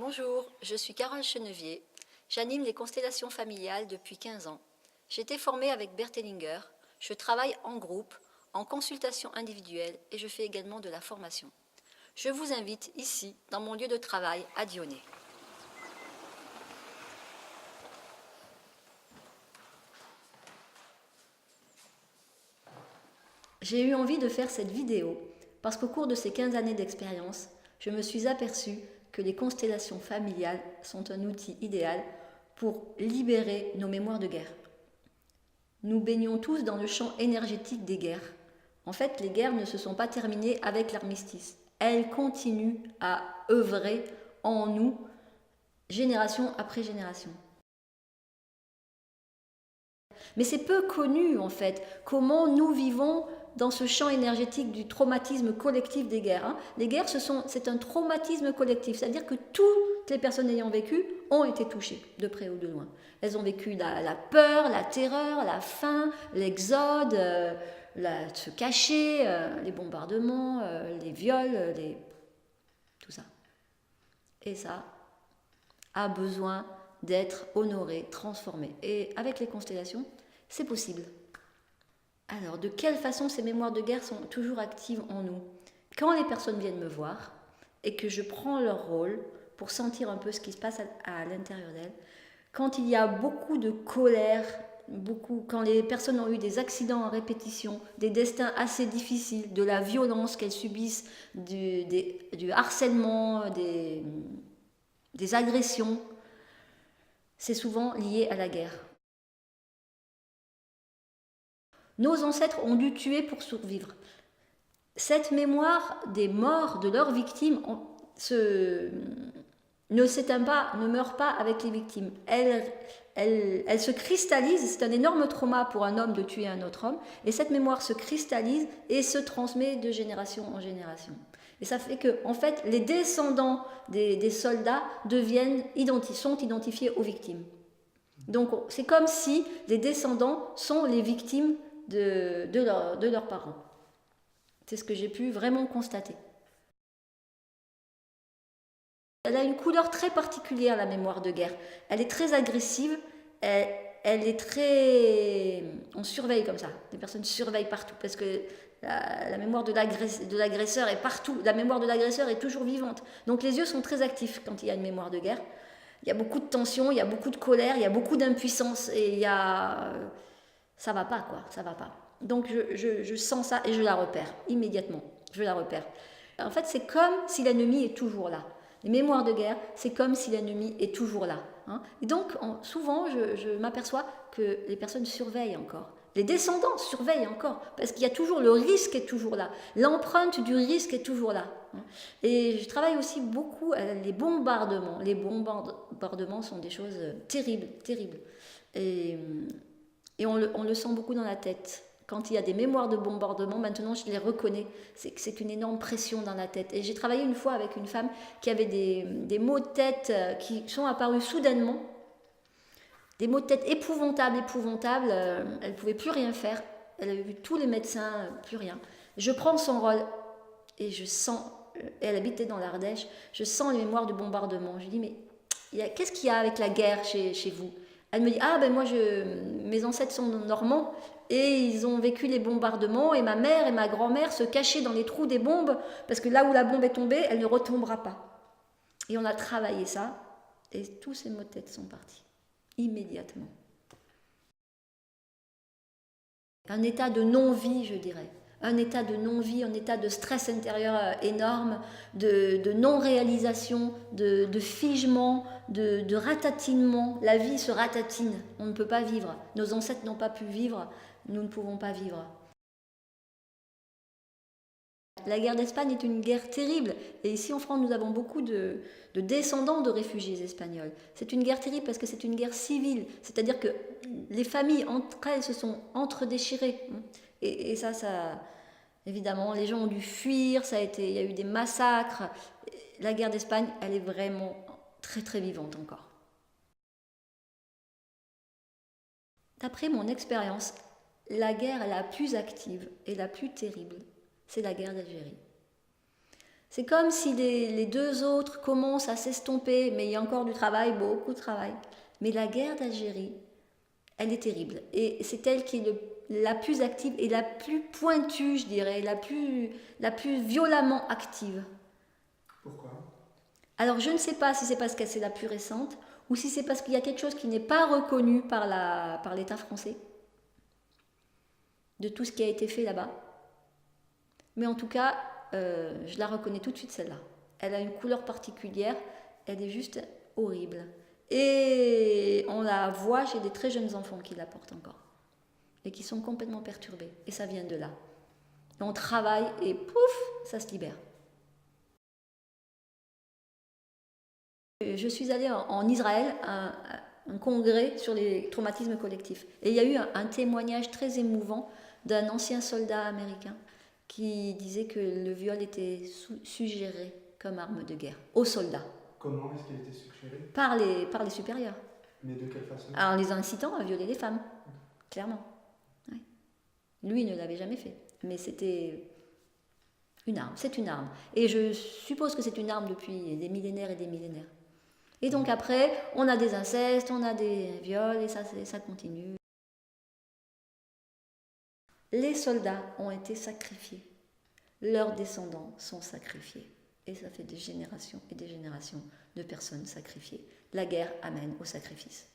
Bonjour, je suis Carole Chenevier. J'anime les constellations familiales depuis 15 ans. J'ai été formée avec Bert Hellinger. Je travaille en groupe, en consultation individuelle et je fais également de la formation. Je vous invite ici, dans mon lieu de travail à Dionnet. J'ai eu envie de faire cette vidéo parce qu'au cours de ces 15 années d'expérience, je me suis aperçue que les constellations familiales sont un outil idéal pour libérer nos mémoires de guerre. Nous baignons tous dans le champ énergétique des guerres. En fait, les guerres ne se sont pas terminées avec l'armistice. Elles continuent à œuvrer en nous, génération après génération. Mais c'est peu connu, en fait, comment nous vivons dans ce champ énergétique du traumatisme collectif des guerres. Les guerres, c'est un traumatisme collectif, c'est-à-dire que toutes les personnes ayant vécu ont été touchées, de près ou de loin. Elles ont vécu la peur, la terreur, la faim, l'exode, se cacher, les bombardements, les viols, tout ça. Et ça a besoin d'être honoré, transformé. Et avec les constellations, c'est possible. Alors, de quelle façon ces mémoires de guerre sont toujours actives en nous? Quand les personnes viennent me voir et que je prends leur rôle pour sentir un peu ce qui se passe à l'intérieur d'elles, quand il y a beaucoup de colère, quand les personnes ont eu des accidents à répétition, des destins assez difficiles, de la violence qu'elles subissent, du harcèlement, des agressions, c'est souvent lié à la guerre. Nos ancêtres ont dû tuer pour survivre. Cette mémoire des morts de leurs victimes ne s'éteint pas, ne meurt pas avec les victimes. Elle se cristallise, c'est un énorme trauma pour un homme de tuer un autre homme, et cette mémoire se cristallise et se transmet de génération en génération. Et ça fait que, en fait, les descendants des soldats sont identifiés aux victimes. Donc c'est comme si les descendants sont les victimes de leurs parents. C'est ce que j'ai pu vraiment constater. Elle a une couleur très particulière, la mémoire de guerre. Elle est très agressive, elle est très... On surveille comme ça, les personnes surveillent partout, parce que la mémoire de l'agresseur est partout, la mémoire de l'agresseur est toujours vivante. Donc les yeux sont très actifs quand il y a une mémoire de guerre. Il y a beaucoup de tension, il y a beaucoup de colère, il y a beaucoup d'impuissance, et ça va pas, quoi, ça va pas. Donc je sens ça et je la repère immédiatement, je la repère. En fait, c'est comme si l'ennemi est toujours là. Les mémoires de guerre, c'est comme si l'ennemi est toujours là. Et donc, souvent, je m'aperçois que les personnes surveillent encore. Les descendants surveillent encore, parce qu'il y a toujours, le risque est toujours là. L'empreinte du risque est toujours là. Et je travaille aussi beaucoup les bombardements. Les bombardements sont des choses terribles, terribles. Et on le sent beaucoup dans la tête. Quand il y a des mémoires de bombardement, maintenant je les reconnais. C'est une énorme pression dans la tête. Et j'ai travaillé une fois avec une femme qui avait des maux de tête qui sont apparus soudainement. Des maux de tête épouvantables. Elle ne pouvait plus rien faire. Elle avait vu tous les médecins, plus rien. Je prends son rôle et je sens, elle habitait dans l'Ardèche, je sens les mémoires de bombardement. Je lui dis, mais qu'est-ce qu'il y a avec la guerre chez vous? Elle me dit, mes ancêtres sont normands et ils ont vécu les bombardements et ma mère et ma grand-mère se cachaient dans les trous des bombes parce que là où la bombe est tombée, elle ne retombera pas. Et on a travaillé ça et tous ces maux de tête sont partis immédiatement. Un état de non-vie, je dirais. Un état de non-vie, un état de stress intérieur énorme, de non-réalisation, de figement, de ratatinement. La vie se ratatine, on ne peut pas vivre. Nos ancêtres n'ont pas pu vivre, nous ne pouvons pas vivre. La guerre d'Espagne est une guerre terrible. Et ici en France, nous avons beaucoup de descendants de réfugiés espagnols. C'est une guerre terrible parce que c'est une guerre civile. C'est-à-dire que les familles, entre elles, se sont entre-déchirées. Et ça, évidemment, les gens ont dû fuir, il y a eu des massacres. La guerre d'Espagne, elle est vraiment très très vivante encore. D'après mon expérience, la guerre la plus active et la plus terrible, c'est la guerre d'Algérie. C'est comme si les deux autres commencent à s'estomper, mais il y a encore du travail, beaucoup de travail. Mais la guerre d'Algérie, elle est terrible. Et c'est elle qui est la plus active et la plus pointue, je dirais, la plus violemment active. Pourquoi? Alors je ne sais pas si c'est parce que c'est la plus récente ou si c'est parce qu'il y a quelque chose qui n'est pas reconnu par l'État français de tout ce qui a été fait là-bas. Mais en tout cas, je la reconnais tout de suite celle-là. Elle a une couleur particulière, elle est juste horrible. Et on la voit chez des très jeunes enfants qui la portent encore et qui sont complètement perturbés. Et ça vient de là. Et on travaille et pouf, ça se libère. Je suis allée en Israël à un congrès sur les traumatismes collectifs. Et il y a eu un témoignage très émouvant d'un ancien soldat américain qui disait que le viol était suggéré comme arme de guerre aux soldats. Comment est-ce qu'il était suggéré? Par les supérieurs. Mais de quelle façon? En les incitant à violer les femmes, clairement. Ouais. Lui ne l'avait jamais fait, mais c'était une arme, c'est une arme. Et je suppose que c'est une arme depuis des millénaires et des millénaires. Et donc après, on a des incestes, on a des viols, et ça continue. Les soldats ont été sacrifiés. Leurs descendants sont sacrifiés. Et ça fait des générations et des générations de personnes sacrifiées. La guerre amène au sacrifice.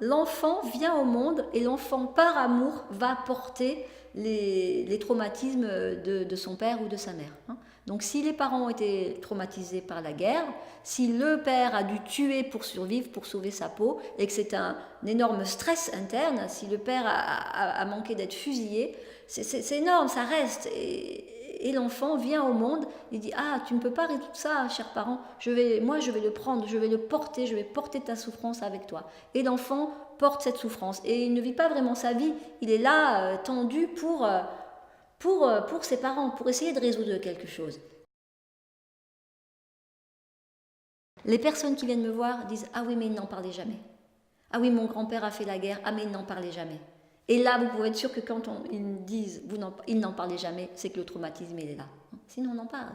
L'enfant vient au monde et l'enfant, par amour, va porter les traumatismes de son père ou de sa mère. Donc si les parents ont été traumatisés par la guerre, si le père a dû tuer pour survivre, pour sauver sa peau, et que c'est un énorme stress interne, si le père a manqué d'être fusillé, c'est énorme, ça reste. Et l'enfant vient au monde, il dit « Ah, tu ne peux pas résoudre ça, chers parents, moi je vais le prendre, je vais le porter, je vais porter ta souffrance avec toi. » Et l'enfant porte cette souffrance. Et il ne vit pas vraiment sa vie, il est là, tendu pour ses parents, pour essayer de résoudre quelque chose. Les personnes qui viennent me voir disent « Ah oui, mais il n'en parlait jamais. Ah oui, mon grand-père a fait la guerre, ah mais il n'en parlait jamais. » Et là, vous pouvez être sûr que quand ils disent « il n'en parlait jamais », c'est que le traumatisme, il est là. Sinon, on en parle.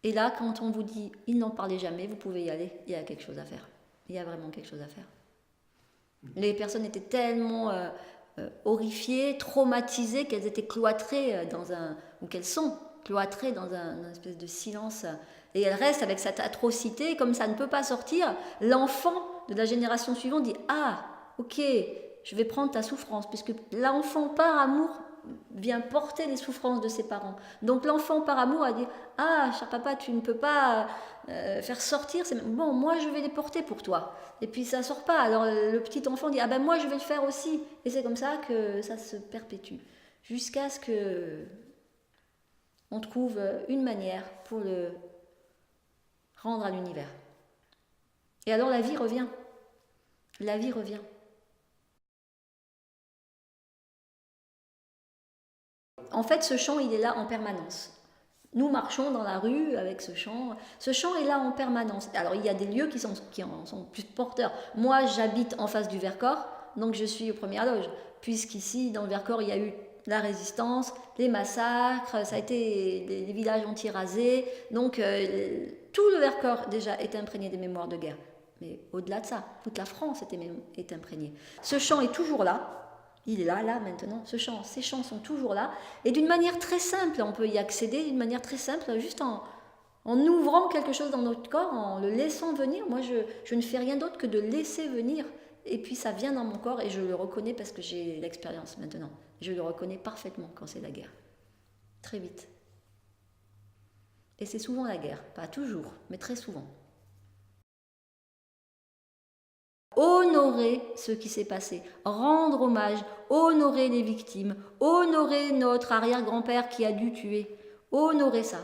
Et là, quand on vous dit « il n'en parlait jamais », vous pouvez y aller, il y a quelque chose à faire. Il y a vraiment quelque chose à faire. Les personnes étaient tellement horrifiées, traumatisées, qu'elles étaient cloîtrées ou qu'elles sont cloîtrées dans un espèce de silence. Et elles restent avec cette atrocité, comme ça ne peut pas sortir. L'enfant de la génération suivante dit « Ah, ok, je vais prendre ta souffrance », puisque l'enfant par amour vient porter les souffrances de ses parents. Donc l'enfant par amour a dit « Ah, cher papa, tu ne peux pas faire sortir, bon, moi je vais les porter pour toi. » Et puis ça ne sort pas, alors le petit enfant dit « Ah ben moi je vais le faire aussi. » Et c'est comme ça que ça se perpétue, jusqu'à ce que on trouve une manière pour le rendre à l'univers. Et alors la vie revient. La vie revient. En fait, ce chant, il est là en permanence. Nous marchons dans la rue avec ce chant. Ce chant est là en permanence. Alors, il y a des lieux qui en sont plus porteurs. Moi, j'habite en face du Vercors, donc je suis aux premières loges. Puisqu'ici, dans le Vercors, il y a eu la résistance, les massacres, ça a été les villages entiers rasés. Donc, tout le Vercors, déjà, est imprégné des mémoires de guerre. Mais au-delà de ça, toute la France est imprégnée. Ce chant est toujours là. Il est là maintenant, ces chants sont toujours là. Et d'une manière très simple, on peut y accéder d'une manière très simple, juste en ouvrant quelque chose dans notre corps, en le laissant venir. Moi, je ne fais rien d'autre que de laisser venir. Et puis ça vient dans mon corps et je le reconnais parce que j'ai l'expérience maintenant. Je le reconnais parfaitement quand c'est la guerre. Très vite. Et c'est souvent la guerre, pas toujours, mais très souvent. Honorer ce qui s'est passé, rendre hommage, honorer les victimes, honorer notre arrière-grand-père qui a dû tuer, honorer ça.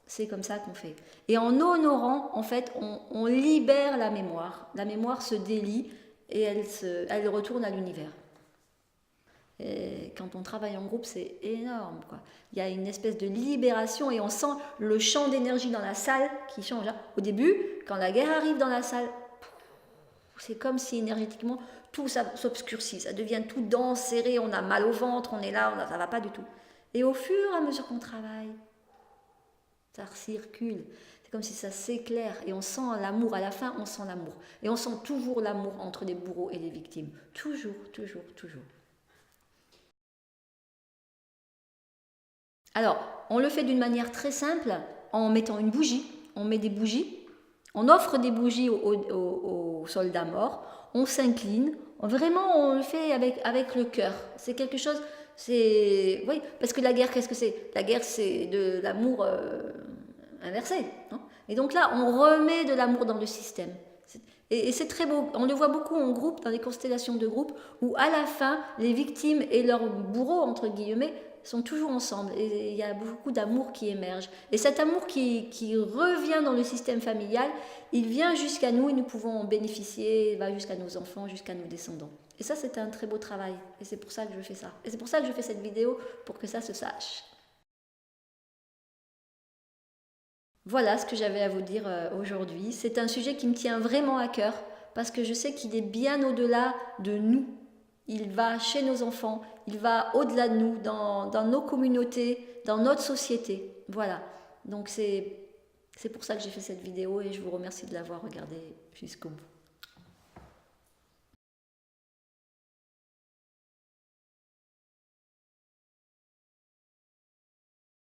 C'est comme ça qu'on fait. Et en honorant, en fait, on libère la mémoire. La mémoire se délie et elle retourne à l'univers. Et quand on travaille en groupe, c'est énorme, quoi. Il y a une espèce de libération et on sent le champ d'énergie dans la salle qui change. Au début, quand la guerre arrive dans la salle, c'est comme si énergétiquement tout ça s'obscurcit, ça devient tout dense, serré, on a mal au ventre, on est là, ça va pas du tout. Et au fur et à mesure qu'on travaille, ça circule. C'est comme si ça s'éclaire et on sent l'amour. À la fin, on sent l'amour. Et on sent toujours l'amour entre les bourreaux et les victimes. Toujours, toujours, toujours. Alors, on le fait d'une manière très simple, en mettant une bougie. On met des bougies, on offre des bougies aux soldats morts, on s'incline. Vraiment, on le fait avec le cœur. C'est quelque chose... Oui, parce que la guerre, qu'est-ce que c'est? La guerre, c'est de l'amour inversé. Hein, et donc là, on remet de l'amour dans le système. Et c'est très beau. On le voit beaucoup en groupe, dans les constellations de groupe, où à la fin, les victimes et leurs bourreaux, entre guillemets, sont toujours ensemble. Et il y a beaucoup d'amour qui émerge. Et cet amour qui revient dans le système familial, il vient jusqu'à nous et nous pouvons en bénéficier, va jusqu'à nos enfants, jusqu'à nos descendants. Et ça, c'est un très beau travail. Et c'est pour ça que je fais ça. Et c'est pour ça que je fais cette vidéo, pour que ça se sache. Voilà ce que j'avais à vous dire aujourd'hui. C'est un sujet qui me tient vraiment à cœur, parce que je sais qu'il est bien au-delà de nous. Il va chez nos enfants, il va au-delà de nous, dans nos communautés, dans notre société. Voilà. Donc c'est pour ça que j'ai fait cette vidéo et je vous remercie de l'avoir regardée jusqu'au bout.